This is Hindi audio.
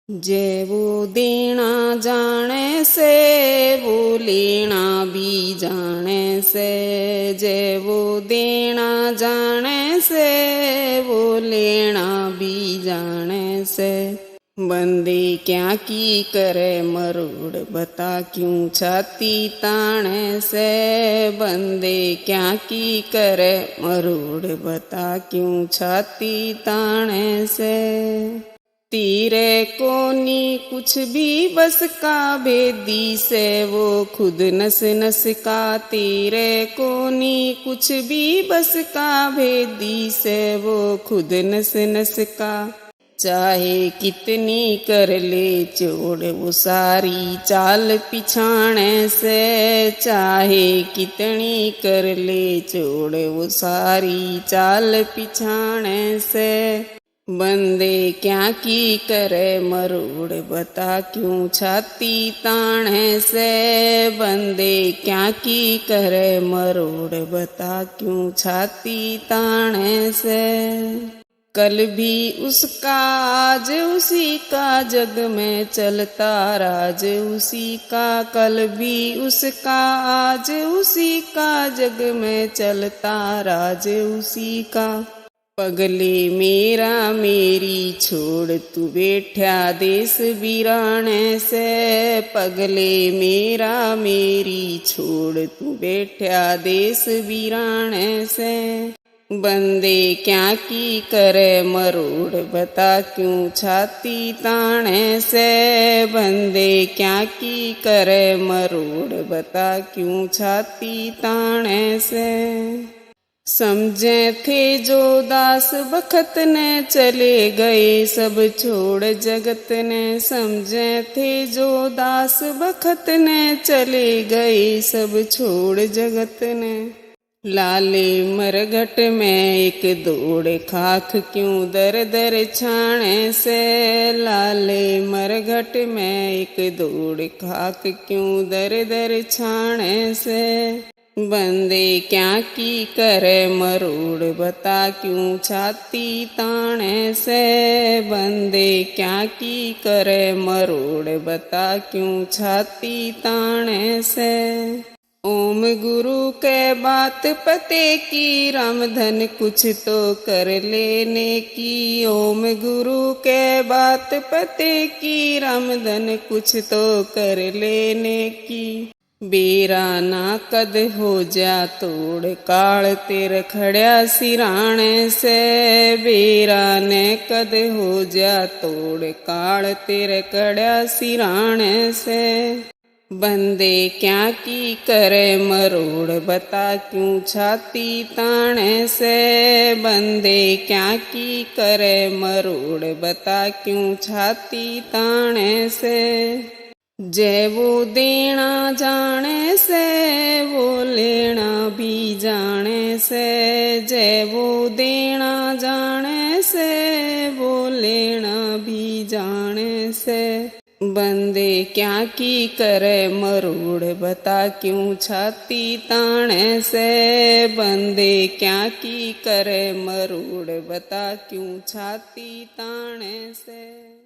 जेवो देना जाने से वो लेना भी जाने से, जेवो देना जाने से वो लेना भी जाने से। बंदे क्या की करे मरोड़ बता क्यों छाती ताने से, बंदे क्या की करे मरोड़ बता क्यों छाती ताने से। तीरे कोनी कुछ भी बस का भेदी से वो खुद नस नस का, तीरे कोनी कुछ भी बस का भेदी से वो खुद नस नस का। चाहे कितनी कर ले चोड़ वो सारी चाल पिछाने से, चाहे कितनी कर ले चोड़ वो सारी चाल पिछाने से। बंदे क्या की करे मरोड़ बता क्यों छाती ताने से, बंदे क्या की करे मरोड़ बता क्यों छाती ताने से। कल भी उसका आज उसी का जग में चलता राज उसी का, कल भी उसका आज उसी का जग में चलता राज उसी का। पगले मेरा मेरी छोड़ तू बैठा देश वीराने से, पगले मेरा मेरी छोड़ तू बैठा देश वीराने से। बंदे क्या की करे मरोड़ बता क्यों छाती ताने से, बंदे क्या की करे मरोड़ बता क्यों छाती ताने से। समझे थे जो दास बखत ने चले गए सब छोड़ जगत ने, समझे थे जो दास बखत ने चले गए सब छोड़ जगत ने। लाले मरघट में एक दौड़ खाक क्यों दर दर छाने से, लाले मरघट में एक दौड़ खाक क्यों दर दर छाने से। बंदे क्या की करे मरोड़ बता क्यों छाती ताने से, बंदे क्या की करे मरोड़ बता क्यों छाती ताने से। ओम गुरु के बात पते की रामधन कुछ तो कर लेने की, ओम गुरु के बात पते की रामधन कुछ तो कर लेने की। बेरा ना कद हो जा तोड़ काल तेर खड़या सिराने से, बेरा ने कद हो जा तोड़ काल तेर खड़या सिराने से। बंदे क्या की करे मरोड़ बता क्यों छाती ताने से, बंदे क्या की करे मरोड़ बता क्यों छाती ताने से। जेवो देना जाने से वो लेना भी जाने से, जेवो देना जाने से वो लेना भी जाने से। बंदे क्या की करे मरोड़ बता क्यों छाती ताने से, बंदे क्या की करे मरोड़ बता क्यों छाती ताने से।